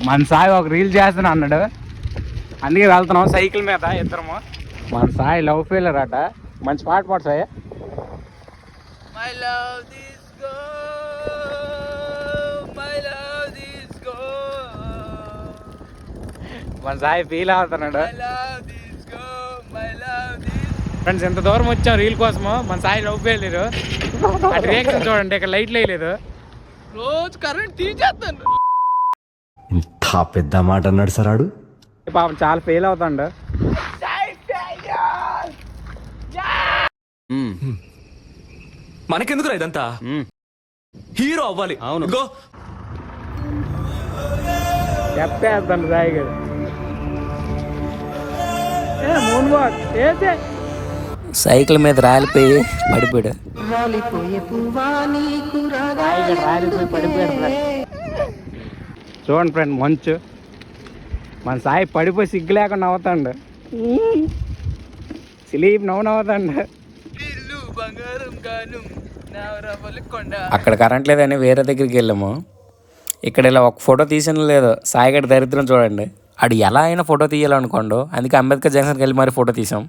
మన సాయి ఒక రీల్ చేస్తున్నా అన్నాడు, అందుకే వెళ్తున్నాం సైకిల్ మీద ఇద్దరము. మన సాయి లవ్ ఫెయిలర్ అట. మంచి పాట పాడు సాయి. మన సాయి ఫీల్ అవుతున్నాడు. ఫ్రెండ్స్ ఎంత దూరం వచ్చాం రీల్ కోసము. మన సాయి లవ్ ఫెయిలర్. అటు రియాక్షన్ చూడండి, ఇక్కడ లైట్లు వేయలేదు. రోజు కరెంట్ తీసేస్తాను. ఇంత పెద్ద మాట అన్నాడు సార్ ఆడు. పాపం చాలా ఫెయిల్ అవుతాడు. మనకెందుకురా ఇదంతా? హీరో అవ్వాలి. అవును, చెప్పేస్తాను సాయి గారు. సైకిల్ మీద రాలిపోయి పడిపోయాడు. చూడండి ఫ్రెండ్ మంచు. మన సాయి పడిపోయి సిగ్గు లేకుండా నవ్వుతాడు. స్లీప్ నవ్వుతాడు. అక్కడ కరెంట్ లేదని వేరే దగ్గరికి వెళ్ళాము. ఇక్కడ ఇలా ఒక ఫోటో తీసిన లేదు. సాయిగడి దరిద్రం చూడండి. ఆడు ఎలా అయినా ఫోటో తీయాలనుకోండు, అందుకే అంబేద్కర్ జంక్షన్కి వెళ్ళి మరి ఫోటో తీసాం.